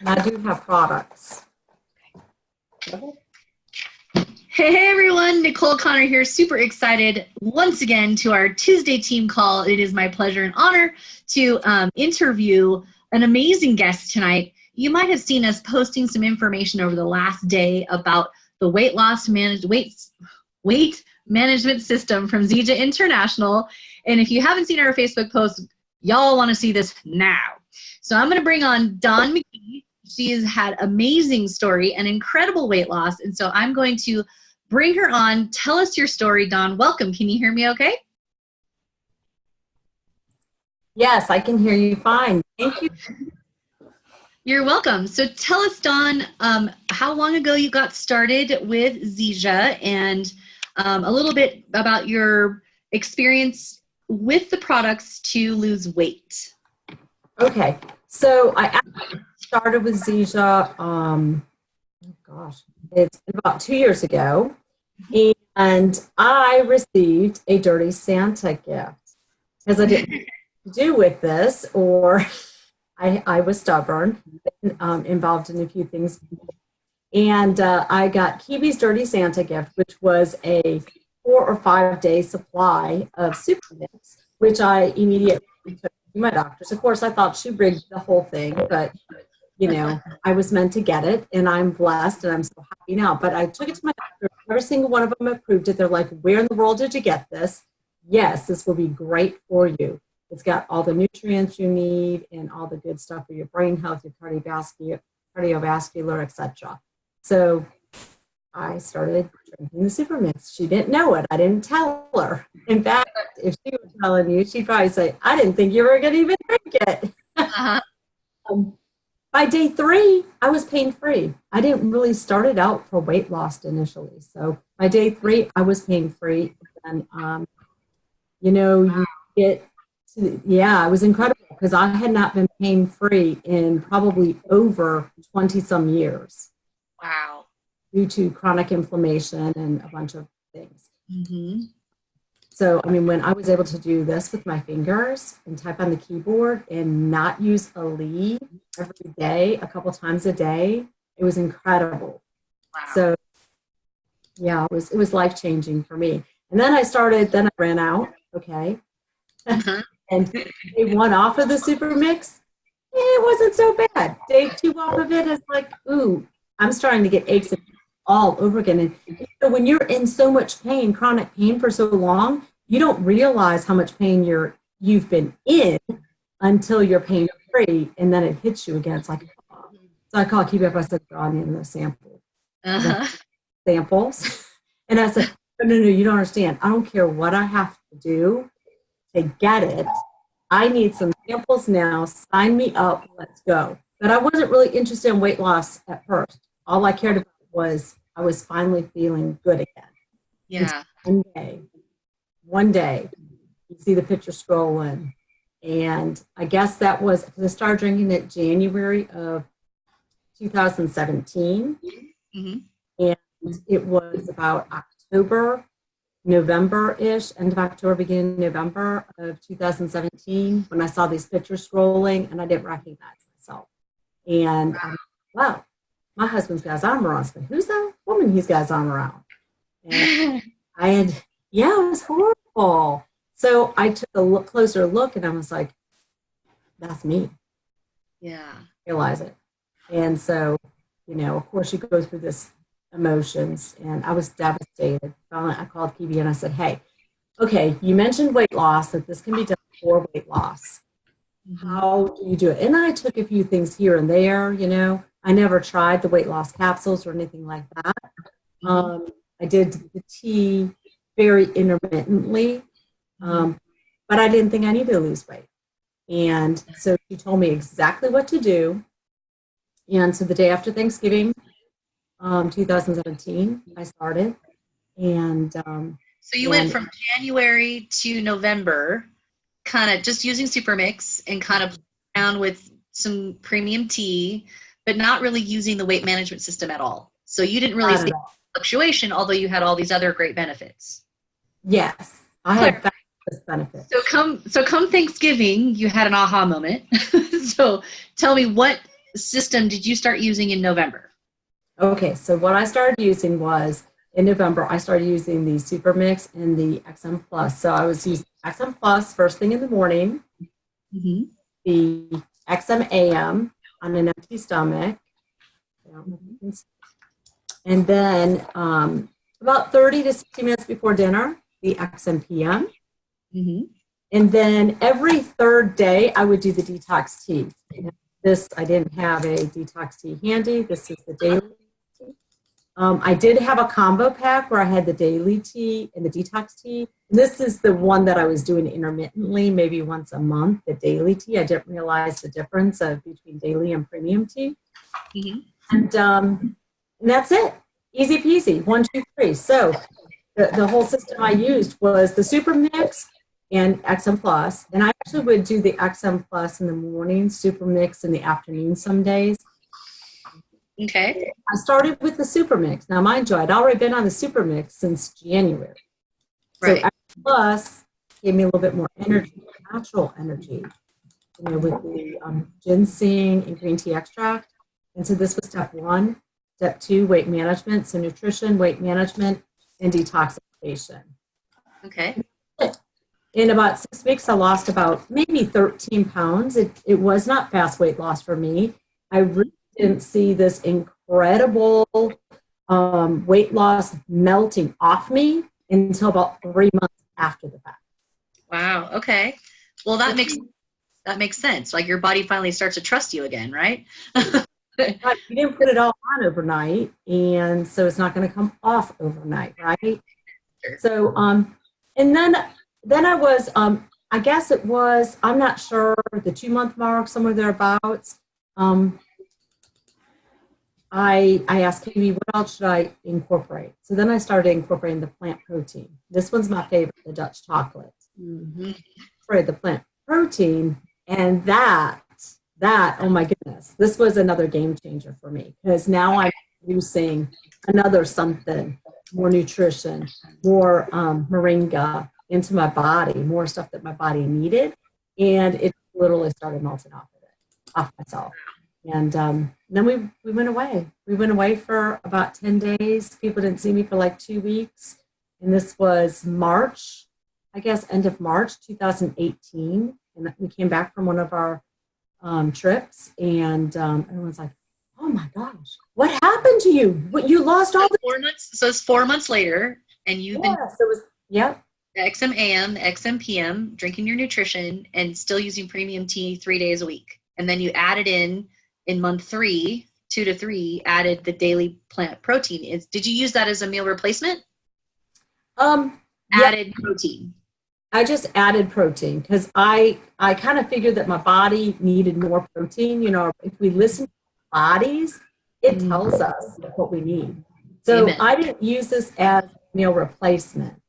and I do have products. Hey everyone, Nicole Connor here, super excited once again to our Tuesday team call. It is my pleasure and honor to interview an amazing guest tonight. You might have seen us posting some information over the last day about the weight management system from Zija International. And if you haven't seen our Facebook post, y'all want to see this now. So I'm going to bring on Dawn McGee. She has had amazing story and incredible weight loss. And so I'm going to bring her on. Tell us your story, Dawn. Welcome. Can you hear me okay? Yes, I can hear you fine. Thank you. You're welcome. So tell us, Dawn, how long ago you got started with Zija and a little bit about your experience with the products to lose weight. Okay, so I actually started with Zija, it's about 2 years ago, and I received a Dirty Santa gift because I didn't know what to do with this, or I was stubborn, involved in a few things. And I got Kebie's Dirty Santa gift, which was a 4 or 5 day supply of super mix, which I immediately took to my doctors. Of course, I thought she rigged the whole thing, but you know, I was meant to get it, and I'm blessed, and I'm so happy now. But I took it to my doctor. Every single one of them approved it. They're like, "Where in the world did you get this?" Yes, this will be great for you. It's got all the nutrients you need and all the good stuff for your brain health, your cardiovascular, etc. So I started drinking the super mix. She didn't know it. I didn't tell her. In fact, if she was telling you, she'd probably say, "I didn't think you were going to even drink it." By day 3, I was pain-free. I didn't really start it out for weight loss initially. So by day 3, I was pain-free. And, you get to, it was incredible because I had not been pain-free in probably over 20-some years. Wow. Due to chronic inflammation and a bunch of things. Mm-hmm. So, I mean, when I was able to do this with my fingers and type on the keyboard and not use a lead every day, a couple times a day, it was incredible. Wow. So, yeah, it was life-changing for me. And then I ran out, okay? And day 1 off of the super mix, it wasn't so bad. Day 2 off of it is like, ooh, I'm starting to get aches all over again. And when you're in so much pain, chronic pain for so long, you don't realize how much pain you've been in until you're pain free, and then it hits you again. It's like, oh. So I called Kebie up. I said, "God, I need the sample." Samples. And I said, no, you don't understand. I don't care what I have to do to get it. I need some samples now. Sign me up. Let's go. But I wasn't really interested in weight loss at first. All I cared about was I was finally feeling good again. Yeah. One day, you see the picture scrolling, and I guess that was because I started drinking it January of 2017, and it was about November-ish, end of October, beginning of November of 2017, when I saw these pictures scrolling, and I didn't recognize myself. And wow, my husband's got his arm around me. Who's that woman he's got his arm around? And it was horrible. So I took a closer look, and I was like, that's me. Yeah. Realize it. And so, of course, you go through this emotions, and I was devastated. Finally, I called Kebie and I said, "Hey, okay, you mentioned weight loss, that this can be done for weight loss. How do you do it?" And I took a few things here and there, I never tried the weight loss capsules or anything like that. I did the tea very intermittently, but I didn't think I needed to lose weight. And so she told me exactly what to do. And so the day after Thanksgiving, 2017, I started. And so you went from January to November, kind of just using Supermix and kind of around with some premium tea, but not really using the weight management system at all. So you didn't really see fluctuation, although you had all these other great benefits. Yes, I had fabulous benefits. So come Thanksgiving, you had an aha moment. So tell me, what system did you start using in November? Okay, so what I started using was in November, I started using the Super Mix and the XM Plus. So I was using XM Plus first thing in the morning, the XM AM on an empty stomach, and then about 30 to 60 minutes before dinner, the XM PM. And then every third day, I would do the detox tea. This, I didn't have a detox tea handy. This is the daily tea. I did have a combo pack where I had the daily tea and the detox tea. And this is the one that I was doing intermittently, maybe once a month, the daily tea. I didn't realize the difference between daily and premium tea. And that's it. Easy peasy, 1, 2, 3. So the whole system I used was the Super Mix and XM Plus. And I actually would do the XM Plus in the morning, Super Mix in the afternoon some days. Okay. I started with the Super Mix. Now, mind you, I'd already been on the Super Mix since January. Right. So XM Plus gave me a little bit more energy, natural energy, you know, with the ginseng and green tea extract. And so this was step 1. Step 2, weight management. So nutrition, weight management, and detoxification. Okay. In about 6 weeks, I lost about maybe 13 pounds. It was not fast weight loss for me. I really didn't see this incredible weight loss melting off me until about 3 months after the fact. Wow. Okay. Well, that makes sense. Like your body finally starts to trust you again, right? But you didn't put it all on overnight, and so it's not going to come off overnight, right? Sure. So, and then I was, I guess it was, I'm not sure, the 2-month mark, somewhere thereabouts. I asked Kebie, what else should I incorporate? So then I started incorporating the plant protein. This one's my favorite, the Dutch chocolate. For the plant protein, and that, oh my goodness, this was another game changer for me, because now I'm using another something, more nutrition, more moringa into my body, more stuff that my body needed, and it literally started melting off myself. And then we went away. We went away for about 10 days. People didn't see me for like 2 weeks, and this was March, I guess, end of March 2018, and we came back from one of our trips, and everyone's like, "Oh my gosh, what happened to you? What, you lost all the 4 months? So it's 4 months later, and you've been XM AM, XM PM, drinking your nutrition, and still using premium tea 3 days a week. And then you added in month 3, 2 to 3, added the daily plant protein. Did you use that as a meal replacement? Added protein. I just added protein because I kind of figured that my body needed more protein. You know, if we listen to our bodies, it tells us what we need. So Amen. I didn't use this as meal replacement.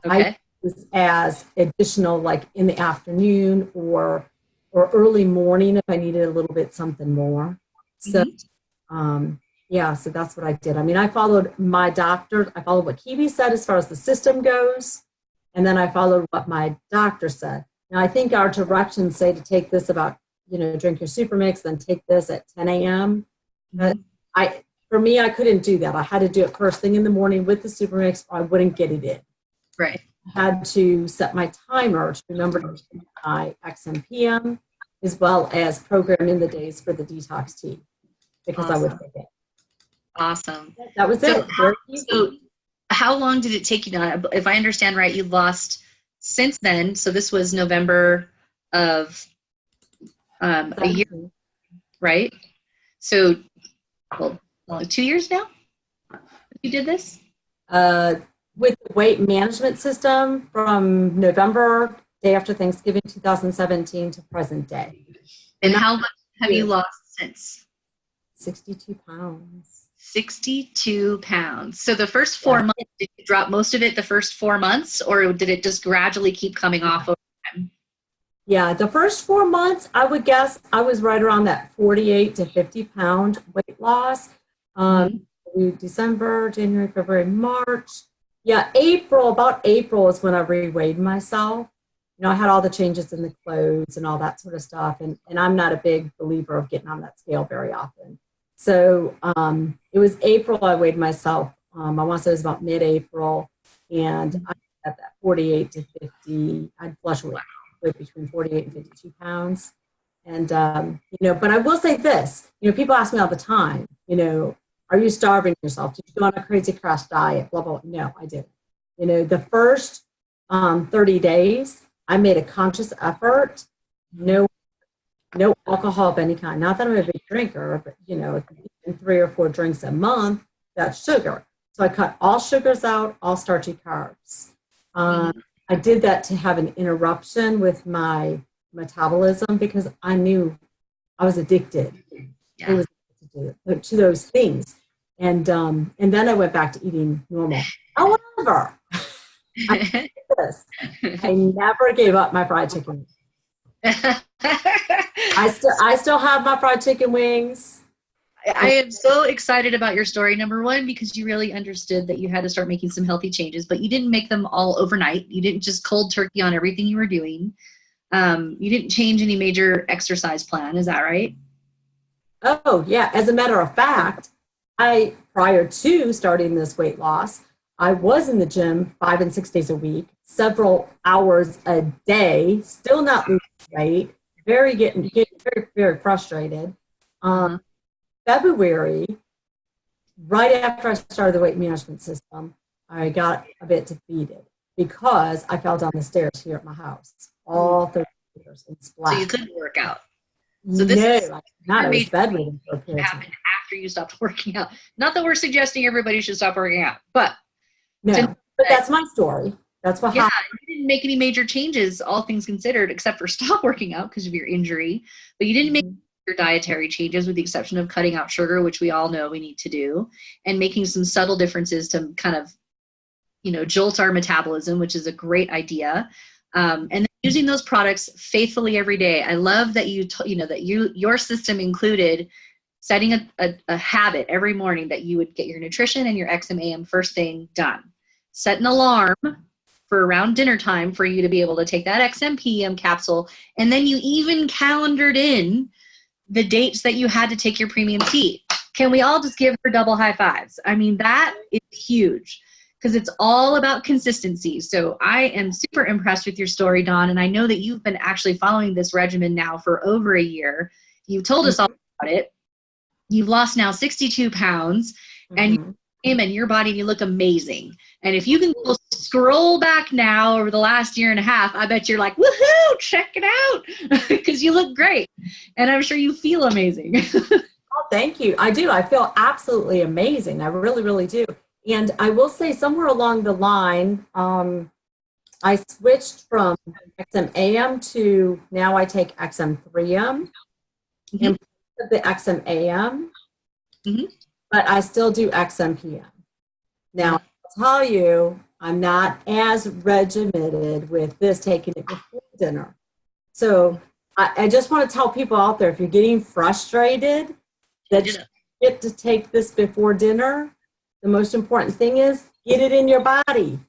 Okay. I used this as additional, like in the afternoon or early morning if I needed a little bit something more. So so that's what I did. I mean, I followed my doctor. I followed what Kebie said as far as the system goes. And then I followed what my doctor said. Now, I think our directions say to take this about, you know, drink your super mix, then take this at 10 a.m. But for me, I couldn't do that. I had to do it first thing in the morning with the super mix, or I wouldn't get it in. Right. I had to set my timer to remember to do my XMPM, as well as program in the days for the detox tea, because I would forget. Awesome. That was it. So how long did it take you now? If I understand right, you lost since then. So this was November of a year, right? So, well, 2 years now you did this? With the weight management system from November, day after Thanksgiving 2017 to present day. And how much have you lost since? 62 pounds. 62 pounds. So the first 4 months, did you drop most of it the first 4 months, or did it just gradually keep coming off over time? Yeah, the first 4 months, I would guess I was right around that 48 to 50 pound weight loss. December, January, February, March. Yeah, about April is when I reweighed myself. I had all the changes in the clothes and all that sort of stuff. And I'm not a big believer of getting on that scale very often. So it was April, I weighed myself. I want to say it was about mid-April. And I had that 48 to 50. I'd fluctuate between 48 and 52 pounds. And, but I will say this, people ask me all the time, are you starving yourself? Did you go on a crazy crash diet? Blah, blah. No, I didn't. The first 30 days, I made a conscious effort, no alcohol of any kind. Not that I'm a big drinker, but, 3 or 4 drinks a month, that's sugar. So I cut all sugars out, all starchy carbs. I did that to have an interruption with my metabolism because I knew I was addicted. Yeah. I was addicted to those things. And then I went back to eating normal. However, I never gave up my fried chicken. I still have my fried chicken wings. I am so excited about your story. Number one, because you really understood that you had to start making some healthy changes, but you didn't make them all overnight. You didn't just cold turkey on everything you were doing. You didn't change any major exercise plan. Is that right? Oh, yeah. As a matter of fact, prior to starting this weight loss, I was in the gym 5 and 6 days a week, several hours a day, still not losing weight, getting very, very frustrated. February, right after I started the weight management system, I got a bit defeated because I fell down the stairs here at my house, all 30 years and splat. So you couldn't work out. So this I was bedridden for a period of time. Happened after you stopped working out. Not that we're suggesting everybody should stop working out, but but that's my story. That's what happened. You didn't make any major changes, all things considered, except for stop working out because of your injury. But you didn't make your dietary changes with the exception of cutting out sugar, which we all know we need to do, and making some subtle differences to kind of, jolt our metabolism, which is a great idea. And then using those products faithfully every day. I love that your system included setting a habit every morning that you would get your nutrition and your XMAM first thing done. Set an alarm for around dinner time for you to be able to take that XMPM capsule. And then you even calendared in the dates that you had to take your premium tea. Can we all just give her double high fives? I mean, that is huge because it's all about consistency. So I am super impressed with your story, Dawn, and I know that you've been actually following this regimen now for over a year. You've told us all about it. You've lost now 62 pounds, and you came in your body and you look amazing. And if you can go scroll back now over the last year and a half, I bet you're like, woohoo, check it out, because you look great. And I'm sure you feel amazing. Oh, thank you. I do. I feel absolutely amazing. I really, really do. And I will say somewhere along the line, I switched from XMAM to now I take XM3M and the XMAM, but I still do XMPM. Now, I'll tell you, I'm not as regimented with this, taking it before dinner. So I just want to tell people out there, if you're getting frustrated that you get to take this before dinner, the most important thing is get it in your body,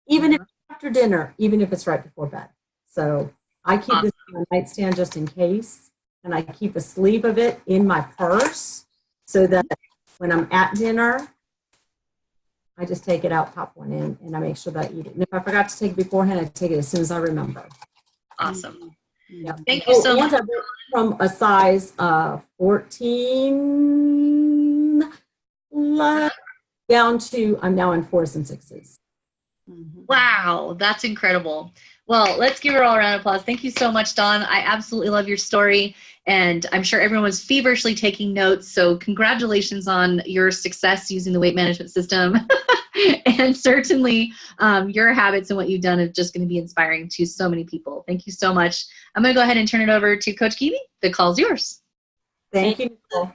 even if it's after dinner, even if it's right before bed. So I keep this on my nightstand just in case, and I keep a sleeve of it in my purse so that when I'm at dinner, I just take it out, pop one in, and I make sure that I eat it. And if I forgot to take it beforehand, I take it as soon as I remember. Awesome. Yep. Thank you so much. I went from a size 14 down to, I'm now in 4s and 6s. Wow, that's incredible. Well, let's give her all a round of applause. Thank you so much, Dawn. I absolutely love your story, and I'm sure everyone was feverishly taking notes. So congratulations on your success using the weight management system. And certainly your habits and what you've done is just going to be inspiring to so many people. Thank you so much. I'm going to go ahead and turn it over to Coach Kebie. The call's yours. Thank you, Nicole.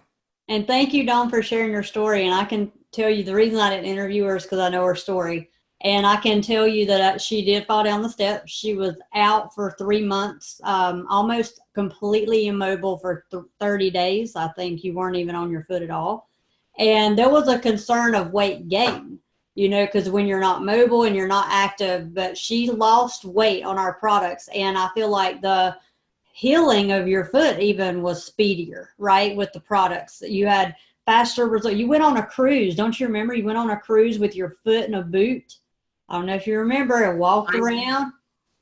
And thank you, Dawn, for sharing your story. And I can tell you the reason I didn't interview her is because I know her story. And I can tell you that she did fall down the steps. She was out for 3 months, almost completely immobile for 30 days. I think you weren't even on your foot at all. And there was a concern of weight gain. you know, because when you're not mobile and you're not active. But she lost weight on our products, and I feel like the healing of your foot even was speedier, right? With the products, you had faster results. You went on a cruise, don't you remember? You went on a cruise with your foot in a boot. I don't know if you remember, and walked around.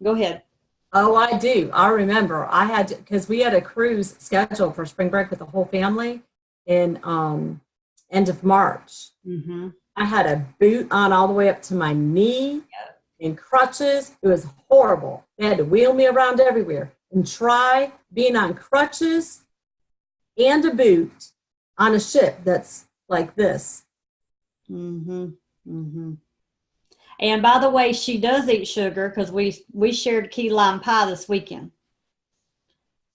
Go ahead. Oh, I do. I remember. I had to, because we had a cruise scheduled for spring break with the whole family in end of March. Mm-hmm. I had a boot on all the way up to my knee and crutches. It was horrible. They had to wheel me around everywhere. And try being on crutches and a boot on a ship that's like this. Mm-hmm. Mm-hmm. And by the way, she does eat sugar because we shared key lime pie this weekend.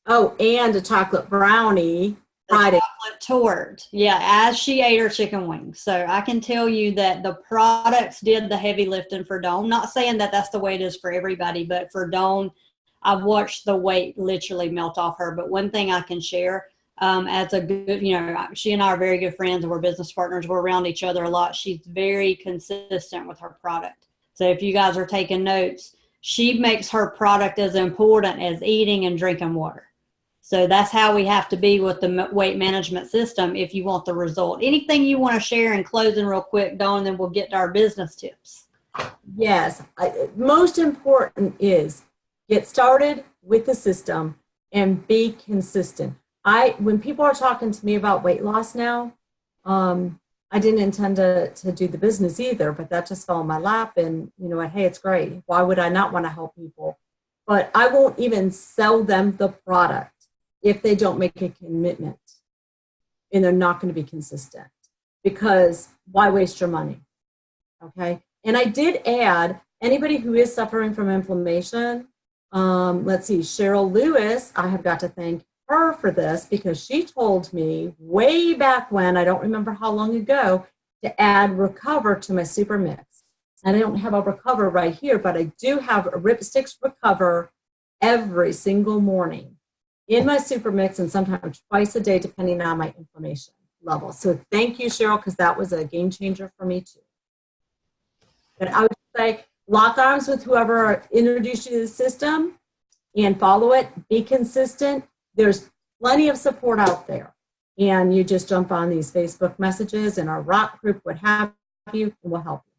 Oh, and a chocolate brownie Friday. Chocolate tort. Yeah, as she ate her chicken wings. So I can tell you that the products did the heavy lifting for Dawn. Not saying that that's the way it is for everybody, but for Dawn, I've watched the weight literally melt off her. But one thing I can share, as a good, you know, she and I are very good friends and we're business partners. We're around each other a lot. She's very consistent with her product. So if you guys are taking notes, she makes her product as important as eating and drinking water. So that's how we have to be with the weight management system if you want the result. Anything you want to share in closing real quick, Dawn, then we'll get to our business tips. Yes. Most important is get started with the system and be consistent. When people are talking to me about weight loss now, I didn't intend to do the business either, but that just fell in my lap, and you know what, hey, it's great. Why would I not want to help people? But I won't even sell them the product if they don't make a commitment and they're not going to be consistent, because why waste your money? Okay. And I did add anybody who is suffering from inflammation. Let's see, Cheryl Lewis, I have got to thank her for this because she told me way back when, I don't remember how long ago, to add Recover to my super mix. And I don't have a Recover right here, but I do have a Ripsticks Recover every single morning in my super mix, and sometimes twice a day depending on my inflammation level. So thank you, Cheryl, because that was a game changer for me too. But I would say lock arms with whoever introduced you to the system and follow it. Be consistent. There's plenty of support out there. And you just jump on these Facebook messages and our rock group, what have you, and we'll help you.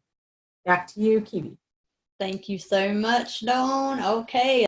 Back to you, Kebie. Thank you so much, Dawn. Okay.